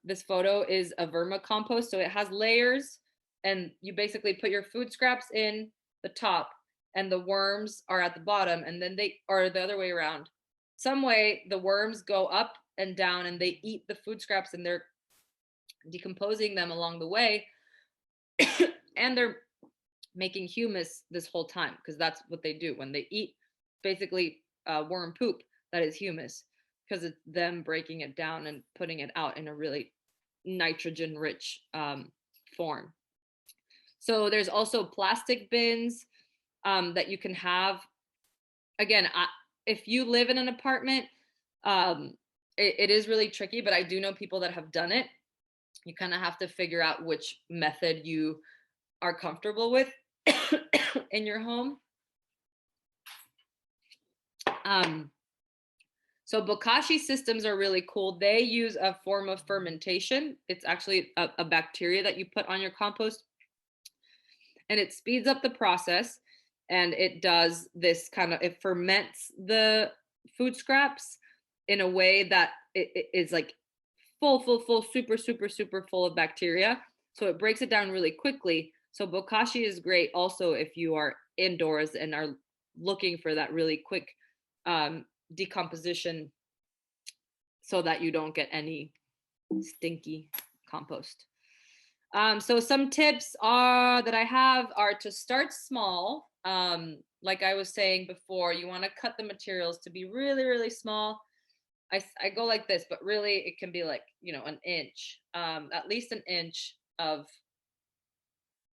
This photo is a Verma compost. So it has layers, and you basically put your food scraps in the top and the worms are at the bottom, and then they are the other way around. Some way the worms go up and down and they eat the food scraps and they're decomposing them along the way. And they're making humus this whole time, because that's what they do when they eat basically worm poop. That is humus, because it's them breaking it down and putting it out in a really nitrogen rich form. So there's also plastic bins that you can have. Again, if you live in an apartment, it is really tricky, but I do know people that have done it. You kind of have to figure out which method you are comfortable with in your home. So Bokashi Systems are really cool. They use a form of fermentation. It's actually a bacteria that you put on your compost, and it speeds up the process. And it does this it ferments the food scraps in a way that it is like full, super full of bacteria. So it breaks it down really quickly. So Bokashi is great also if you are indoors and are looking for that really quick decomposition, so that you don't get any stinky compost. So some tips that I have are to start small. Like I was saying before, you want to cut the materials to be really, really small. I go like this, but really it can be like, you know, an inch, at least an inch of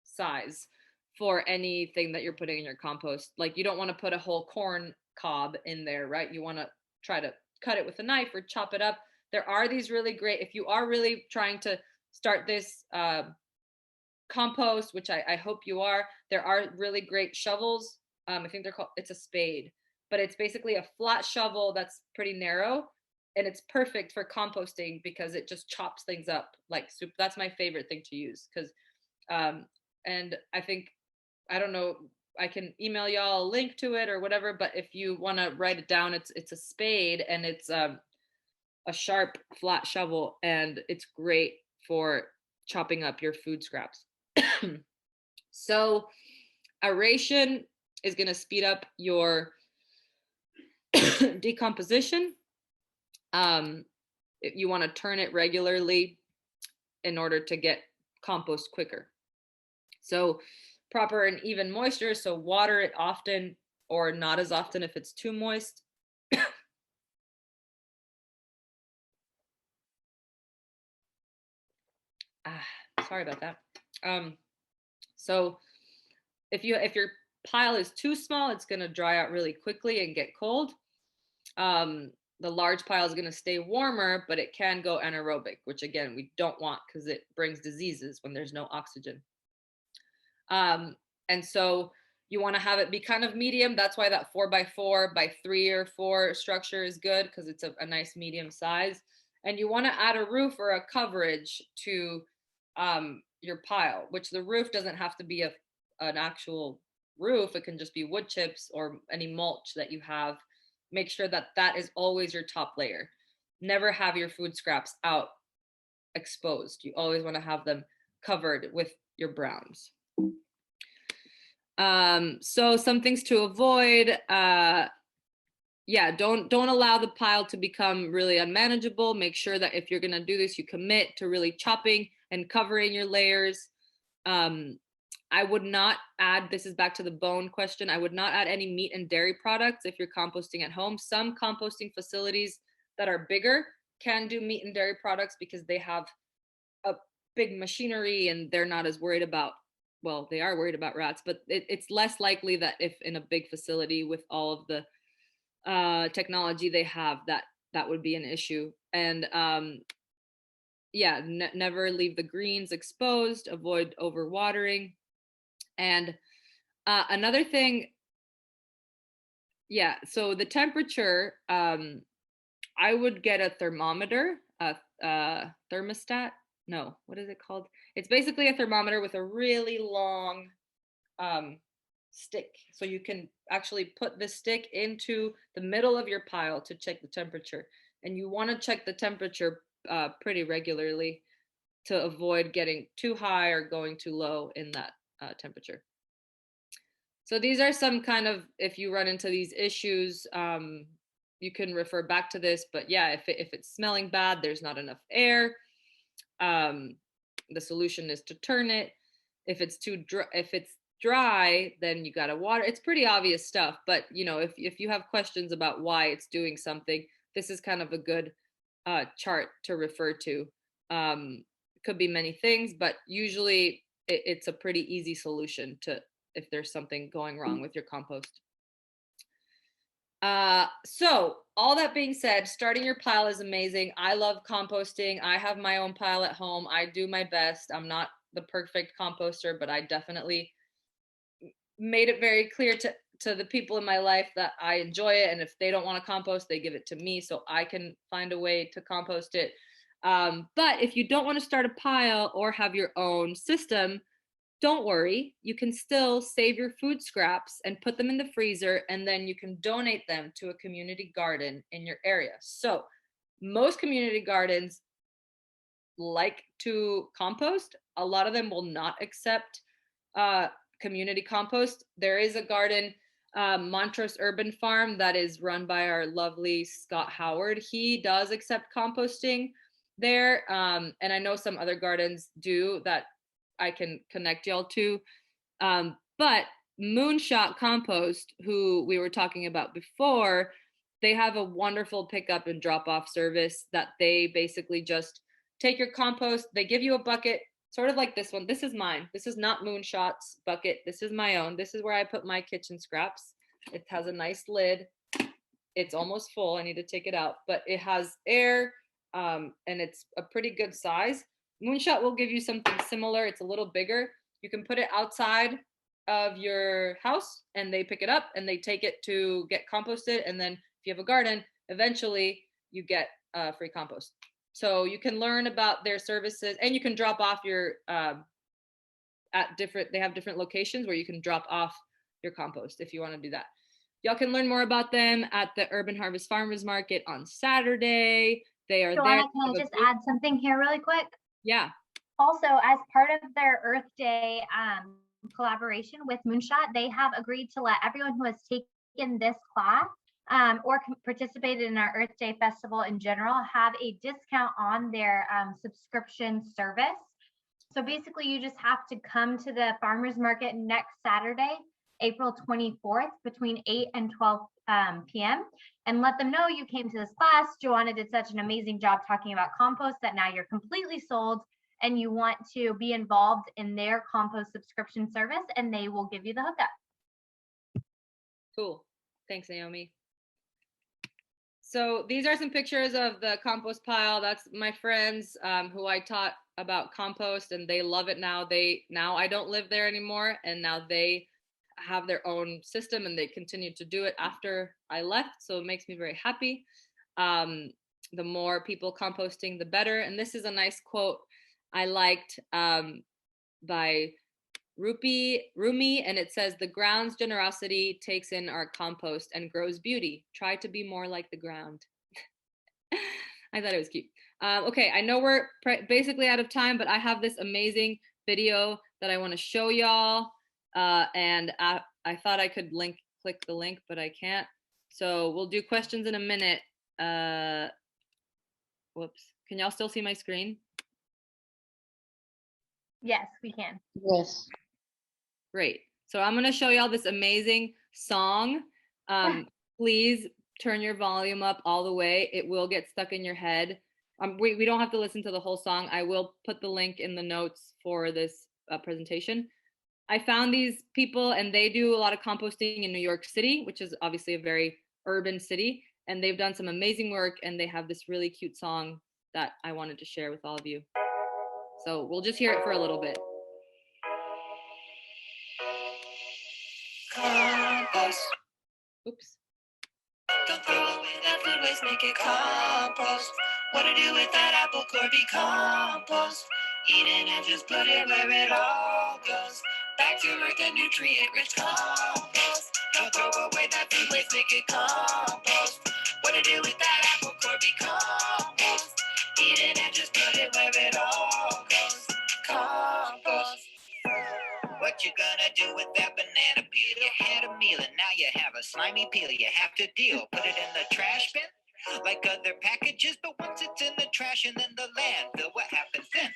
size for anything that you're putting in your compost. Like you don't want to put a whole corn cob in there, right? You want to try to cut it with a knife or chop it up. There are these really great, if you are really trying to start this compost, which I hope you are, there are really great shovels. I think they're called, it's a spade, but it's basically a flat shovel that's pretty narrow, and it's perfect for composting because it just chops things up like soup. That's my favorite thing to use, because and I think, I don't know, I can email y'all a link to it or whatever, but if you want to write it down, it's a spade, and it's a sharp flat shovel, and it's great for chopping up your food scraps. So aeration is going to speed up your decomposition. You want to turn it regularly, in order to get compost quicker. So proper and even moisture, so water it often or not as often if it's too moist. Sorry about that. So if your pile is too small, it's going to dry out really quickly and get cold. The large pile is going to stay warmer, but it can go anaerobic, which again, we don't want because it brings diseases when there's no oxygen. And so you want to have it be kind of medium. That's why that 4x4 by 3 or 4 structure is good, because it's a nice medium size. And you want to add a roof or a coverage to your pile, which the roof doesn't have to be an actual roof. It can just be wood chips or any mulch that you have. Make sure that that is always your top layer. Never have your food scraps out exposed. You always want to have them covered with your browns. So some things to avoid. Don't allow the pile to become really unmanageable. Make sure that if you're going to do this, you commit to really chopping and covering your layers. I would not add, this is back to the bone question, I would not add any meat and dairy products if you're composting at home. Some composting facilities that are bigger can do meat and dairy products because they have a big machinery and they're not as worried about, well, they are worried about rats, but it's less likely that if in a big facility with all of the technology they have, that would be an issue. And never leave the greens exposed, avoid overwatering. And another thing, so the temperature, I would get a thermometer, a thermostat. No, what is it called? It's basically a thermometer with a really long stick. So you can actually put the stick into the middle of your pile to check the temperature. And you want to check the temperature pretty regularly to avoid getting too high or going too low in that temperature. So these are some kind of, if you run into these issues, you can refer back to this, but if it's smelling bad, there's not enough air, the solution is to turn it. If it's dry, then you got to water. It's pretty obvious stuff, but if you have questions about why it's doing something, this is kind of a good chart to refer to. Could be many things, but usually it's a pretty easy solution to if there's something going wrong with your compost. So all that being said, starting your pile is amazing. I love composting. I have my own pile at home. I do my best. I'm not the perfect composter, but I definitely made it very clear to the people in my life that I enjoy it. And if they don't want to compost, they give it to me so I can find a way to compost it. But if you don't want to start a pile or have your own system, don't worry. You can still save your food scraps and put them in the freezer, and then you can donate them to a community garden in your area. So most community gardens like to compost. A lot of them will not accept community compost. There is a garden, Montrose Urban Farm, that is run by our lovely Scott Howard. He does accept composting there. And I know some other gardens do that I can connect y'all to. But Moonshot Compost, who we were talking about before, they have a wonderful pickup and drop off service that they basically just take your compost. They give you a bucket, sort of like this one. This is mine. This is not Moonshot's bucket. This is my own. This is where I put my kitchen scraps. It has a nice lid. It's almost full. I need to take it out, but it has air, and it's a pretty good size. Moonshot will give you something similar. It's a little bigger. You can put it outside of your house and they pick it up and they take it to get composted. And then if you have a garden, eventually you get free compost. So you can learn about their services, and you can drop off your they have different locations where you can drop off your compost if you want to do that. Y'all can learn more about them at the Urban Harvest Farmers Market on Saturday. They are Joanna, there. can I just add something here really quick? Yeah. Also, as part of their Earthday collaboration with Moonshot, they have agreed to let everyone who has taken this class or participated in our Earth Day festival in general have a discount on their subscription service. So basically, you just have to come to the farmers market next Saturday, April 24th, between 8 and 12 p.m. and let them know you came to this class. Joanna did such an amazing job talking about compost that now you're completely sold and you want to be involved in their compost subscription service, and they will give you the hookup. Cool. Thanks, Naomi. So these are some pictures of the compost pile. That's my friends who I taught about compost, and they love it now. Now I don't live there anymore, and now they have their own system, and they continue to do it after I left. So it makes me very happy. The more people composting, the better. And this is a nice quote I liked by Rumi, and it says, "The ground's generosity takes in our compost and grows beauty. Try to be more like the ground." I thought it was cute. Okay, I know we're basically out of time, but I have this amazing video that I want to show y'all, and I thought I could click the link, but I can't. So we'll do questions in a minute. Whoops. Can y'all still see my screen? Yes, we can. Yes. Great. So I'm going to show y'all this amazing song. Please turn your volume up all the way. It will get stuck in your head. We don't have to listen to the whole song. I will put the link in the notes for this presentation. I found these people, and they do a lot of composting in New York City, which is obviously a very urban city. And they've done some amazing work, and they have this really cute song that I wanted to share with all of you. So we'll just hear it for a little bit. Compost. Oops. Don't throw away that food waste, make it compost. What to do with that apple core? Be compost. Eat it and just put it where it all goes. Back to earth and nutrient-rich compost. Don't throw away that food waste, make it compost. What to do with that apple core? Be compost. Eat it and just put it where it all goes. Compost. What you gonna do with that banana peel? You had a meal and now you have a slimy peel. You have to deal. Put it in the trash bin like other packages, but once it's in the trash and then the landfill, what happens then?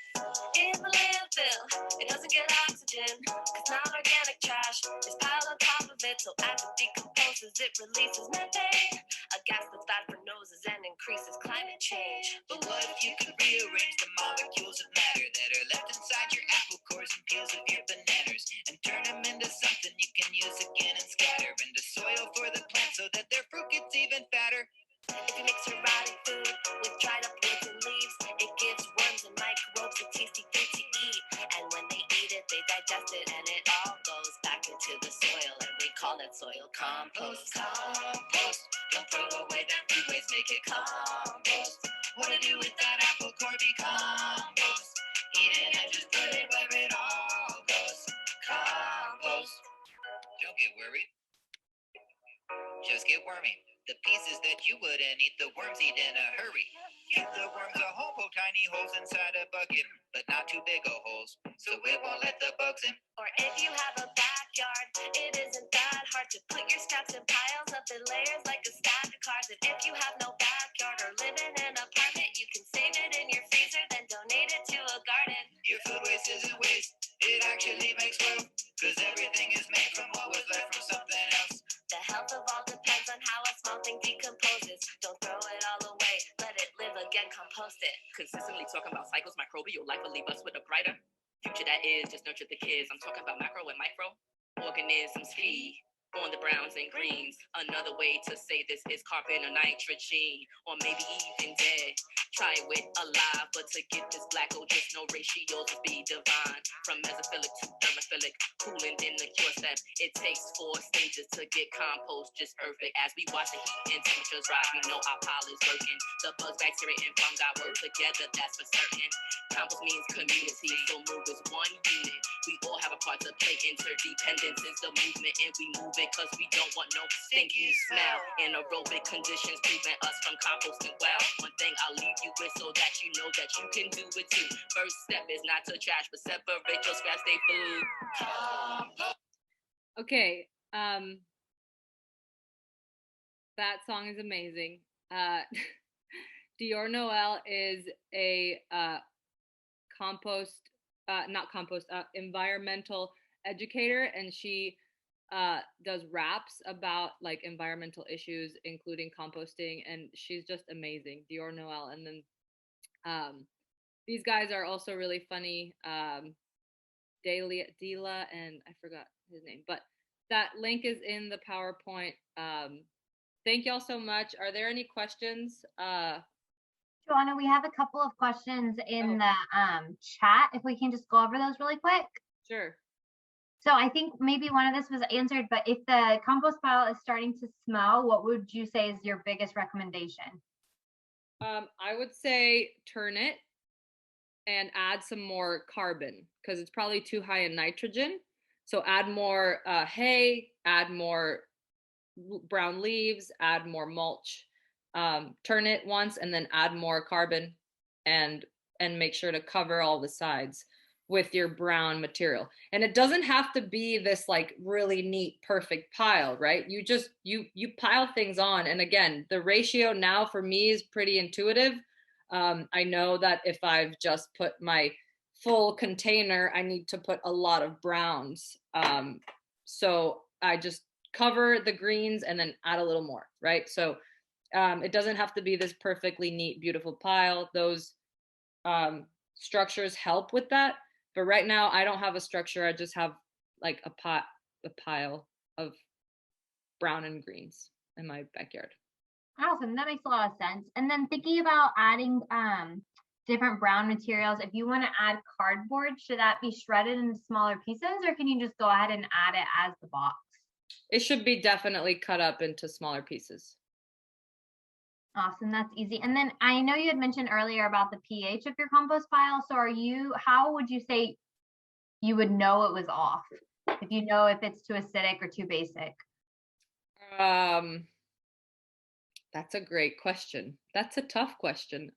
In the landfill, it doesn't get oxygen, cause non-organic trash is piled on top of it. So as it decomposes, it releases methane, a gas that's bad for noses and increases climate change. But what if you could rearrange the molecules of matter that are left inside your apple cores and peels of your bananas and turn them into something you can use again and scatter into soil for the plant so that their fruit gets even fatter? If you mix your rotting food with dried up woods and leaves, it gives worms and microbes a tasty food to eat. And when they eat it, they digest it, and it all goes back into the soil, and we call it soil compost. Compost. Don't throw away that food waste, make it compost. What to do with that apple core? Be compost. Eat it and just put it where it all goes. Compost. Don't get worried. Just get wormy. The pieces that you wouldn't eat, the worms eat in a hurry. Give the worms a home, poke tiny holes inside a bucket, but not too big of holes, so it won't let the bugs in. Or if you have a backyard, it isn't that hard to put your scraps in piles up in layers like a stack of cards. And if you have no backyard or live in an apartment, you can save it in your freezer, then donate it to a garden. Your food waste isn't waste, it actually makes wealth, cause everything is made from what was left from something else. The health of all depends on how a small thing decomposes. Don't throw it all away, let it live again, compost it. Consistently talking about cycles, microbial life will leave us with a brighter future that is just nurture the kids. I'm talking about macro and micro organisms feed on the browns and greens. Another way to say this is carbon or nitrogen, or maybe even dead. Try it with alive, but to get this black hole, just no ratios will be divine. From mesophilic to thermophilic, cooling in the cure step. It takes 4 stages to get compost just perfect. As we watch the heat and temperatures rise, we know our pile is working. The bugs, bacteria, and fungi work together, that's for certain. Compost means community, so move as one unit. We all have a part to play. Interdependence is the movement, and we move it cause we don't want no stinky smell. Anaerobic conditions prevent us from composting well. One thing I'll leave you with so that you know that you can do it too. First step is not to trash, but separate your scraps, stay food. Okay. That song is amazing. Dior Noel is a environmental educator, and she does raps about like environmental issues, including composting, and she's just amazing, Dior Noel. And then these guys are also really funny, Dela, and I forgot his name, but that link is in the PowerPoint. Thank y'all so much. Are there any questions? Joanna, we have a couple of questions in the chat. If we can just go over those really quick. Sure. So I think maybe one of this was answered, but if the compost pile is starting to smell, what would you say is your biggest recommendation? I would say turn it and add some more carbon, because it's probably too high in nitrogen. So add more hay, add more brown leaves, add more mulch. Turn it once and then add more carbon, and make sure to cover all the sides with your brown material. And it doesn't have to be this like really neat, perfect pile, right? You just, you pile things on. And again, the ratio now for me is pretty intuitive. I know that if I've just put my full container, I need to put a lot of browns. So I just cover the greens and then add a little more, right? So it doesn't have to be this perfectly neat, beautiful pile. Those structures help with that. But right now I don't have a structure. I just have like a pile of brown and greens in my backyard. Awesome, that makes a lot of sense. And then thinking about adding different brown materials, if you want to add cardboard, should that be shredded into smaller pieces, or can you just go ahead and add it as the box? It should be definitely cut up into smaller pieces. Awesome, that's easy. And then I know you had mentioned earlier about the pH of your compost pile. So how would you say you would know it was off? If you know if it's too acidic or too basic? That's a great question. That's a tough question.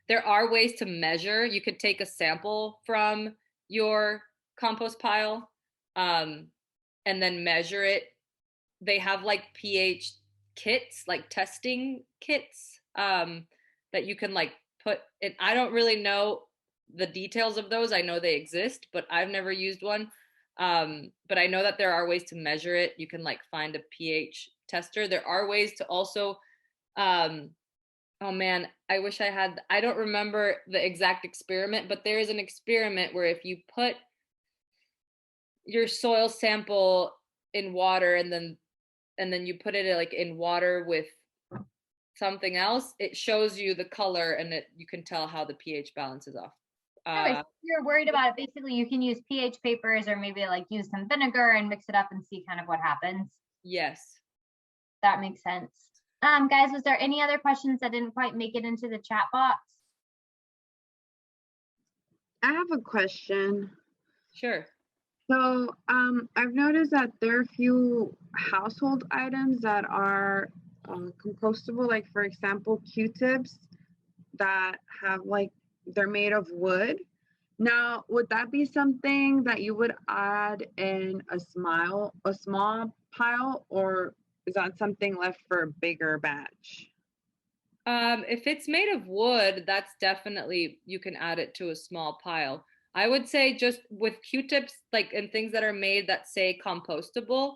There are ways to measure. You could take a sample from your compost pile, and then measure it. They have like pH kits, like testing kits, that you can like put in. I don't really know the details of those. I know they exist, but I've never used one. But I know that there are ways to measure it. You can like find a pH tester. There are ways to also, oh man, I wish I don't remember the exact experiment, but there is an experiment where if you put your soil sample in water and then you put it like in water with something else, it shows you the color, and you can tell how the pH balance is off. If you're worried about it, basically you can use pH papers, or maybe like use some vinegar and mix it up and see kind of what happens. Yes. That makes sense. Guys, was there any other questions that didn't quite make it into the chat box? I have a question. Sure. So I've noticed that there are a few household items that are compostable, like for example, Q-tips that have like, they're made of wood. Now, would that be something that you would add in a small pile, or is that something left for a bigger batch? If it's made of wood, that's definitely, you can add it to a small pile. I would say just with Q-tips, like, and things that are made that say compostable,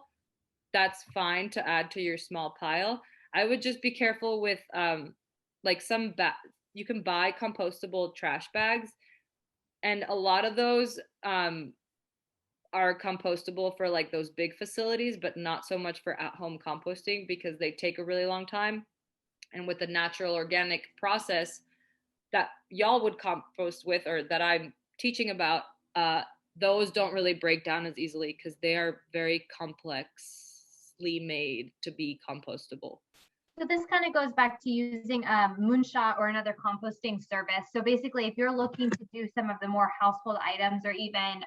that's fine to add to your small pile. I would just be careful with like you can buy compostable trash bags, and a lot of those are compostable for like those big facilities, but not so much for at-home composting, because they take a really long time. And with the natural organic process that y'all would compost with, or that I'm teaching about, those don't really break down as easily because they are very complexly made to be compostable. So this kind of goes back to using Moonshot or another composting service. So basically, if you're looking to do some of the more household items, or even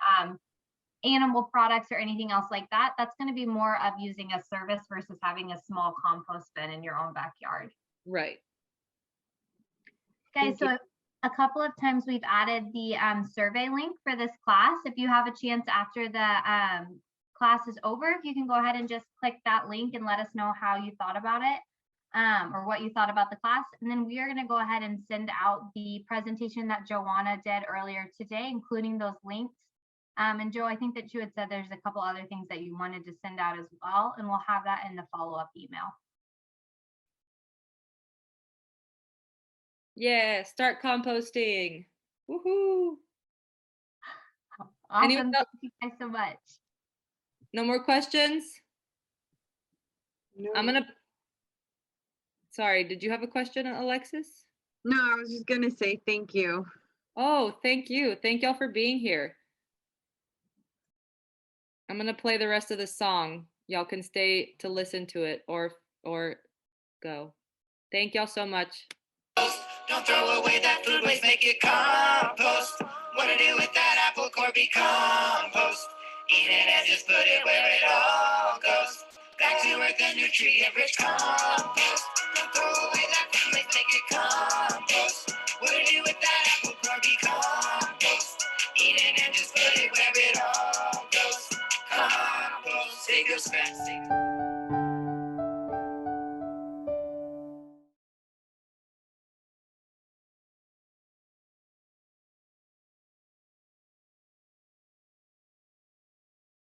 animal products or anything else like that, that's going to be more of using a service versus having a small compost bin in your own backyard. Right. Guys, so a couple of times we've added the survey link for this class. If you have a chance after the class is over, if you can go ahead and just click that link and let us know how you thought about it. or what you thought about the class. And then we are going to go ahead and send out the presentation that Joanna did earlier today, including those links. And Joe, I think that you had said there's a couple other things that you wanted to send out as well, and we'll have that in the follow-up email. Yeah, start composting. Woohoo. Awesome. Anyone else? Thank you guys so much. No more questions? No. I'm gonna, sorry, did you have a question, Alexis? No, I was just gonna say thank you. Oh, thank you. Thank y'all for being here. I'm gonna play the rest of the song. Y'all can stay to listen to it or go. Thank y'all so much. Don't throw away that food waste, make it compost. What to do with that apple core? Be compost. Eat it and just put it where it all goes. Back to earth and nutrient-rich compost. Don't throw away that food waste, make it compost. What to do with that apple core? Be compost. Eat it and just put it where it all goes. Compost. Save your scraps.